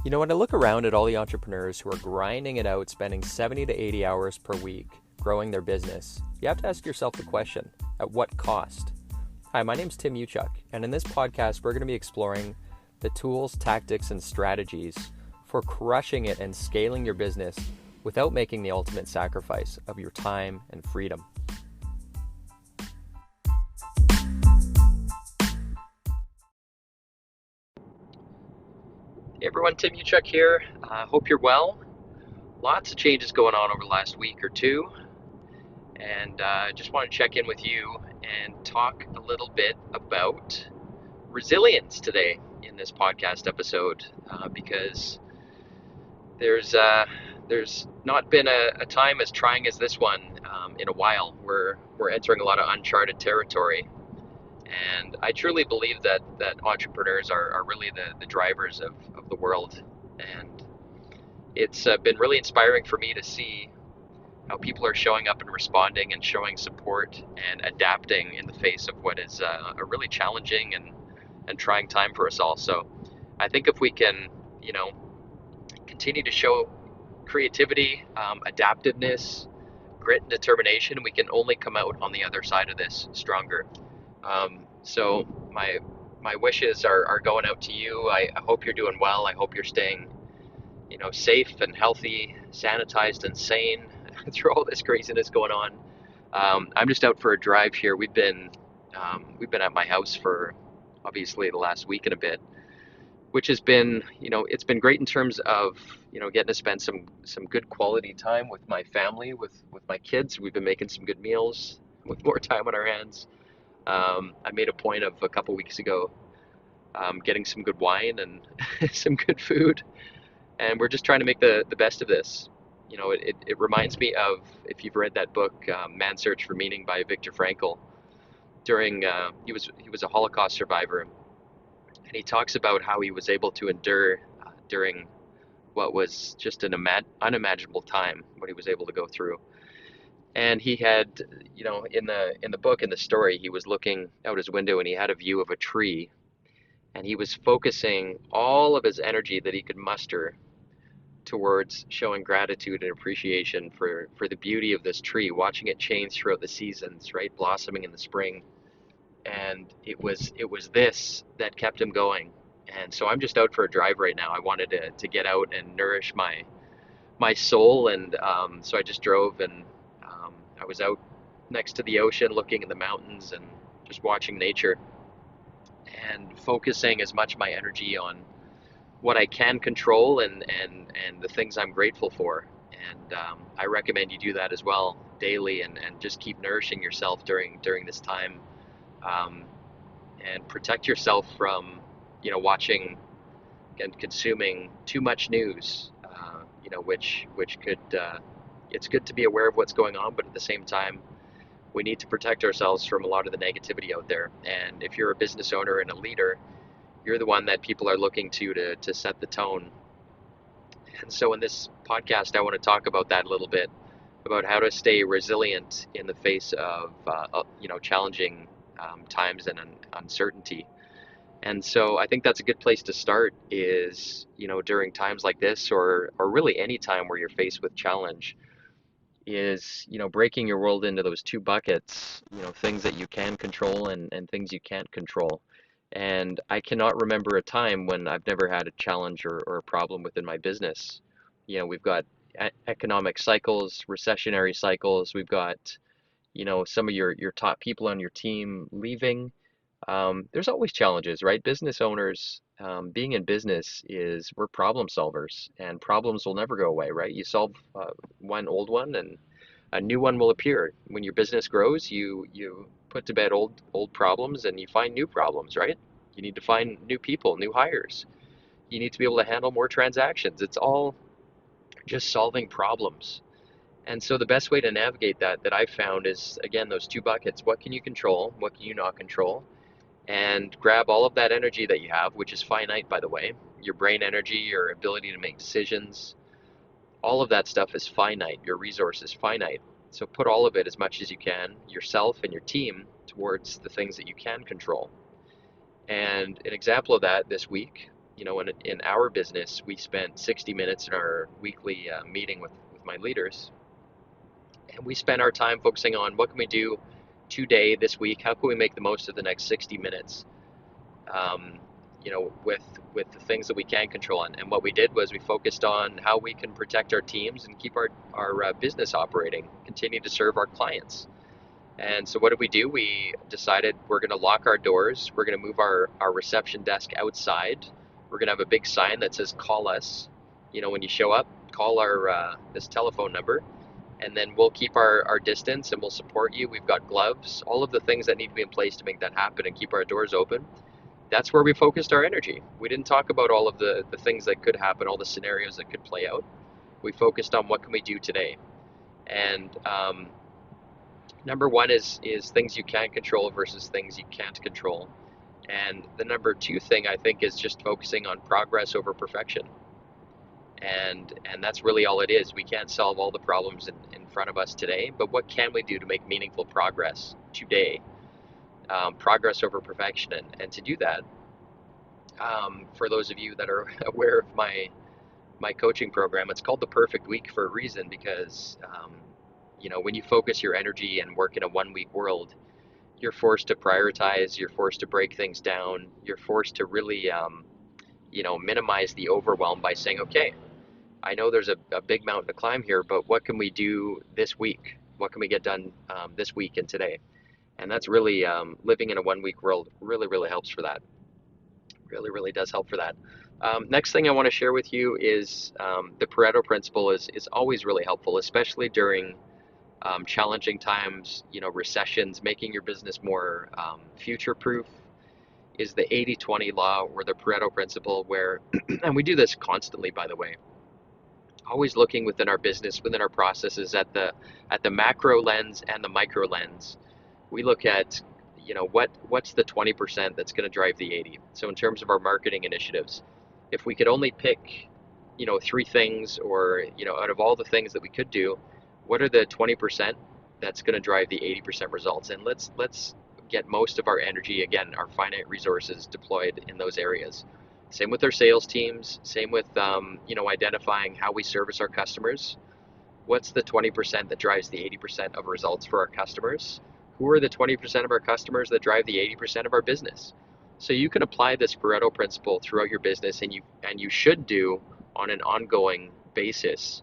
You know, when I look around at all the entrepreneurs who are grinding it out, spending 70 to 80 hours per week growing their business, you have to ask yourself the question, at what cost? Hi, my name's Tim Uchuk, and in this podcast, we're going to be exploring the tools, tactics, and strategies for crushing it and scaling your business without making the ultimate sacrifice of your time and freedom. Hey everyone, Tim Uchuk here. Hope you're well. Lots of changes going on over the last week or two, and just want to check in with you and talk a little bit about resilience today in this podcast episode, because there's not been a time as trying as this one in a while. We're entering a lot of uncharted territory. And I truly believe that entrepreneurs are really the drivers of the world. And it's been really inspiring for me to see how people are showing up and responding and showing support and adapting in the face of what is a really challenging and trying time for us all. So I think if we can, continue to show creativity, adaptiveness, grit and determination, we can only come out on the other side of this stronger. So my wishes are going out to you. I hope you're doing well. I hope you're staying, safe and healthy, sanitized and sane through all this craziness going on. I'm just out for a drive here. We've been at my house for obviously the last week and a bit, which has been, it's been great in terms of, getting to spend some good quality time with my family, with my kids. We've been making some good meals with more time on our hands. I made a point of a couple weeks ago getting some good wine and some good food, and we're just trying to make the best of this. It reminds me of, if you've read that book, Man's Search for Meaning by Viktor Frankl. During he was a Holocaust survivor, and he talks about how he was able to endure during what was just an unimaginable time, what he was able to go through. And he had, in the book, in the story, he was looking out his window and he had a view of a tree, and he was focusing all of his energy that he could muster towards showing gratitude and appreciation for the beauty of this tree, watching it change throughout the seasons, right, blossoming in the spring. And it was this that kept him going. And so I'm just out for a drive right now. I wanted to get out and nourish my soul, and so I just drove, and I was out next to the ocean looking at the mountains and just watching nature and focusing as much my energy on what I can control and the things I'm grateful for. And I recommend you do that as well daily, and just keep nourishing yourself during this time, and protect yourself from watching and consuming too much news, which could it's good to be aware of what's going on, but at the same time, we need to protect ourselves from a lot of the negativity out there. And if you're a business owner and a leader, you're the one that people are looking to set the tone. And so in this podcast, I want to talk about that a little bit, about how to stay resilient in the face of challenging times and uncertainty. And so I think that's a good place to start, is during times like this, or really any time where you're faced with challenge, is breaking your world into those two buckets, things that you can control and things you can't control. And I cannot remember a time when I've never had a challenge or a problem within my business. We've got economic cycles, recessionary cycles. We've got some of your top people on your team leaving. There's always challenges, right? Business owners, being in business, we're problem solvers, and problems will never go away, right? You solve one old one and a new one will appear. When your business grows, you put to bed old problems and you find new problems, right? You need to find new people, new hires. You need to be able to handle more transactions. It's all just solving problems. And so the best way to navigate that I've found is, again, those two buckets. What can you control? What can you not control? And grab all of that energy that you have, which is finite, by the way. Your brain energy, your ability to make decisions, all of that stuff is finite. Your resource is finite. So put all of it, as much as you can, yourself and your team, towards the things that you can control. And an example of that this week, in our business, we spent 60 minutes in our weekly meeting with my leaders, and we spent our time focusing on what can we do today, this week, how can we make the most of the next 60 minutes, um, with the things that we can control. And what we did was we focused on how we can protect our teams and keep our business operating, continue to serve our clients. And so what did we do? We decided we're going to lock our doors. We're going to move our reception desk outside. We're going to have a big sign that says call us. When you show up, call our this telephone number, and then we'll keep our distance and we'll support you. We've got gloves, all of the things that need to be in place to make that happen and keep our doors open. That's where we focused our energy. We didn't talk about all of the things that could happen, all the scenarios that could play out. We focused on what can we do today. And number one is things you can control versus things you can't control. And the number two thing I think is just focusing on progress over perfection. And that's really all it is. We can't solve all the problems in front of us today, but what can we do to make meaningful progress today? Progress over perfection. And to do that, for those of you that are aware of my coaching program, it's called the Perfect Week for a reason, because when you focus your energy and work in a 1 week world, you're forced to prioritize, you're forced to break things down, you're forced to really minimize the overwhelm by saying, okay, I know there's a big mountain to climb here, but what can we do this week? What can we get done this week and today? And that's really living in a 1 week world really, really helps for that. Really, really does help for that. Next thing I want to share with you is the Pareto principle is always really helpful, especially during challenging times, recessions. Making your business more future-proof is the 80-20 law, or the Pareto principle, where, and we do this constantly, by the way, always looking within our business, within our processes, at the macro lens and the micro lens. We look at, what's the 20% that's going to drive the 80. So in terms of our marketing initiatives, if we could only pick, three things, or out of all the things that we could do, what are the 20% that's going to drive the 80% results? And let's get most of our energy, again, our finite resources, deployed in those areas. Same with our sales teams, same with identifying how we service our customers. What's the 20% that drives the 80% of results for our customers? Who are the 20% of our customers that drive the 80% of our business? So you can apply this Pareto principle throughout your business, and you should do on an ongoing basis,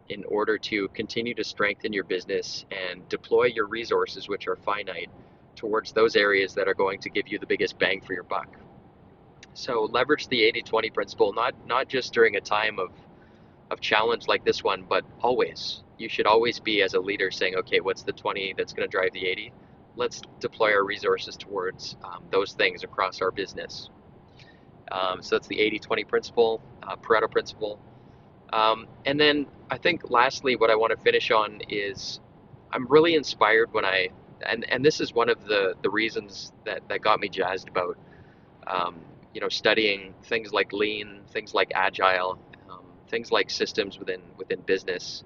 in order to continue to strengthen your business and deploy your resources, which are finite, towards those areas that are going to give you the biggest bang for your buck. So leverage the 80-20 principle, not just during a time of challenge like this one, but always. You should always be, as a leader, saying, okay, what's the 20 that's going to drive the 80? Let's deploy our resources towards those things across our business. So that's the 80-20 principle, Pareto principle. And then I think lastly, what I want to finish on is, I'm really inspired when and this is one of the reasons that got me jazzed about studying things like lean, things like agile, things like systems within business.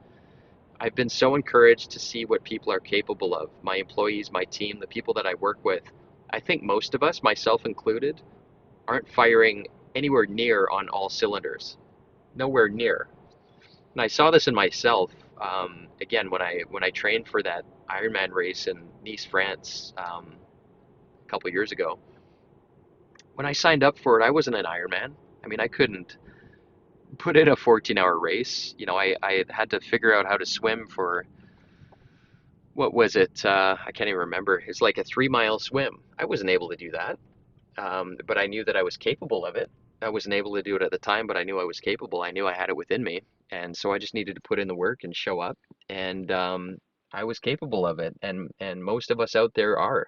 I've been so encouraged to see what people are capable of. My employees, my team, the people that I work with. I think most of us, myself included, aren't firing anywhere near on all cylinders. Nowhere near. And I saw this in myself, again, when I trained for that Ironman race in Nice, France, a couple of years ago. When I signed up for it, I wasn't an Ironman. I mean, I couldn't put in a 14-hour race. I had to figure out how to swim for, what was it? I can't even remember. It's like a 3-mile swim. I wasn't able to do that, but I knew that I was capable of it. I wasn't able to do it at the time, but I knew I was capable. I knew I had it within me. And so I just needed to put in the work and show up. And I was capable of it. And most of us out there are.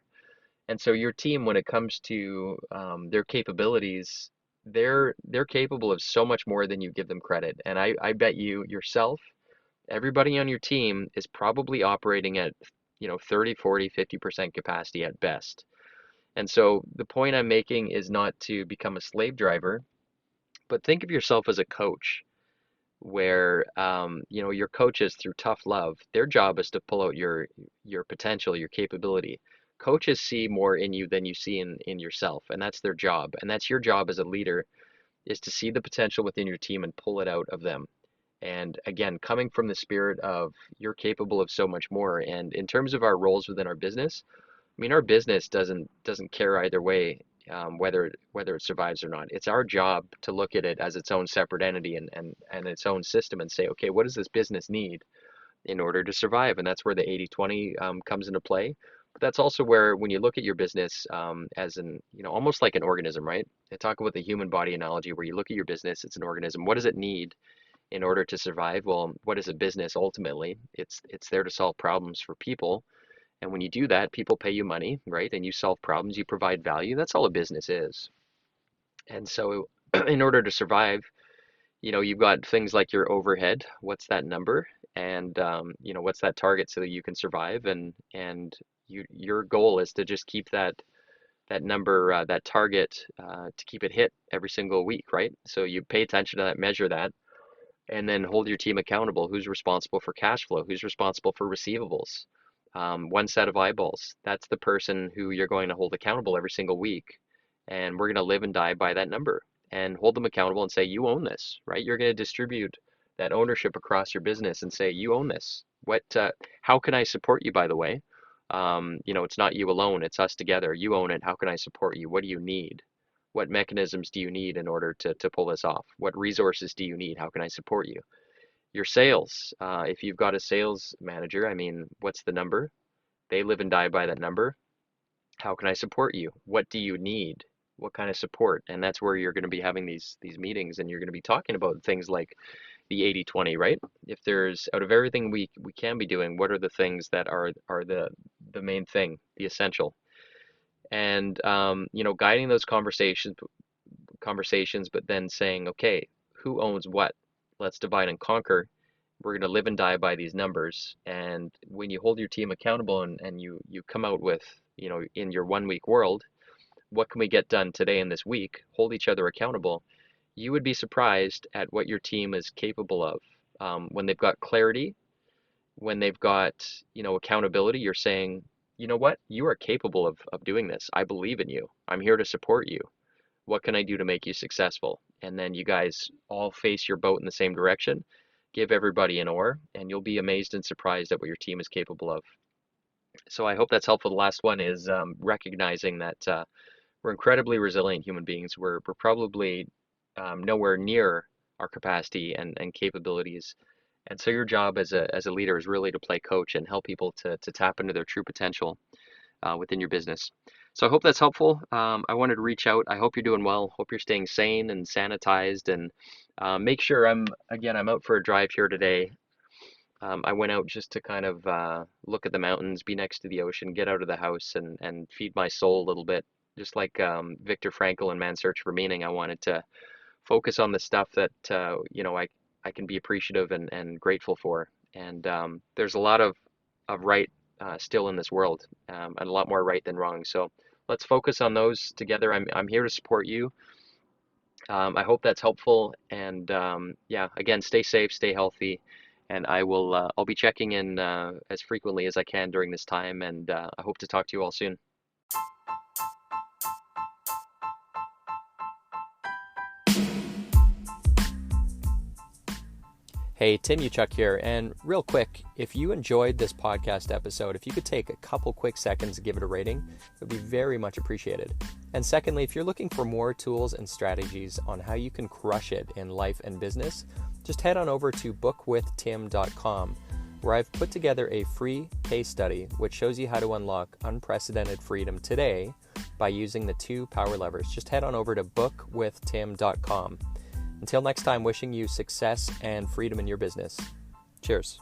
And so your team, when it comes to their capabilities, they're capable of so much more than you give them credit. And I bet you yourself, everybody on your team is probably operating at 30, 40, 50% capacity at best. And so the point I'm making is not to become a slave driver, but think of yourself as a coach, where your coaches, through tough love, their job is to pull out your potential, your capability. Coaches see more in you than you see in yourself, and that's their job. And that's your job as a leader, is to see the potential within your team and pull it out of them. And again, coming from the spirit of you're capable of so much more. And in terms of our roles within our business, I mean, our business doesn't care either way, whether it survives or not. It's our job to look at it as its own separate entity and its own system and say, okay, what does this business need in order to survive? And that's where the 80/20 comes into play. But that's also where, when you look at your business as almost like an organism, right? I talk about the human body analogy, where you look at your business, it's an organism. What does it need in order to survive? Well, what is a business ultimately? It's there to solve problems for people. And when you do that, people pay you money, right? And you solve problems, you provide value. That's all a business is. And so in order to survive, you've got things like your overhead. What's that number? And what's that target so that you can survive? And your goal is to just keep that number, that target, to keep it hit every single week, right? So you pay attention to that, measure that, and then hold your team accountable. Who's responsible for cash flow? Who's responsible for receivables? One set of eyeballs. That's the person who you're going to hold accountable every single week. And we're going to live and die by that number and hold them accountable and say, you own this, right? You're going to distribute that ownership across your business and say, you own this. How can I support you, by the way? It's not you alone, it's us together. You own it. How can I support you? What do you need? What mechanisms do you need in order to pull this off? What resources do you need? How can I support you? Your sales, if you've got a sales manager, I mean, what's the number? They live and die by that number. How can I support you? What do you need? What kind of support? And that's where you're going to be having these meetings, and you're going to be talking about things like the 80/20, right? If there's, out of everything we can be doing, what are the things that are the main thing, the essential? And guiding those conversations, but then saying, okay, who owns what? Let's divide and conquer. We're going to live and die by these numbers. And when you hold your team accountable and you come out with, in your 1 week world, what can we get done today and this week? Hold each other accountable. You would be surprised at what your team is capable of. When they've got clarity, when they've got, accountability, you're saying, you know what? You are capable of doing this. I believe in you. I'm here to support you. What can I do to make you successful? And then you guys all face your boat in the same direction. Give everybody an oar, and you'll be amazed and surprised at what your team is capable of. So I hope that's helpful. The last one is recognizing that we're incredibly resilient human beings. We're probably nowhere near our capacity and capabilities. And so your job as a leader is really to play coach and help people to tap into their true potential within your business. So I hope that's helpful. I wanted to reach out. I hope you're doing well. Hope you're staying sane and sanitized, and make sure I'm out for a drive here today. I went out just to kind of look at the mountains, be next to the ocean, get out of the house and feed my soul a little bit. Just like Viktor Frankl in Man's Search for Meaning, I wanted to focus on the stuff that I can be appreciative and grateful for. And there's a lot of right still in this world, and a lot more right than wrong. So let's focus on those together. I'm here to support you. I hope that's helpful. And again, stay safe, stay healthy, and I'll be checking in as frequently as I can during this time. And I hope to talk to you all soon. Hey, Tim Uchuk here, and real quick, if you enjoyed this podcast episode, if you could take a couple quick seconds to give it a rating, it would be very much appreciated. And secondly, if you're looking for more tools and strategies on how you can crush it in life and business, just head on over to bookwithtim.com, where I've put together a free case study which shows you how to unlock unprecedented freedom today by using the 2 power levers. Just head on over to bookwithtim.com. Until next time, wishing you success and freedom in your business. Cheers.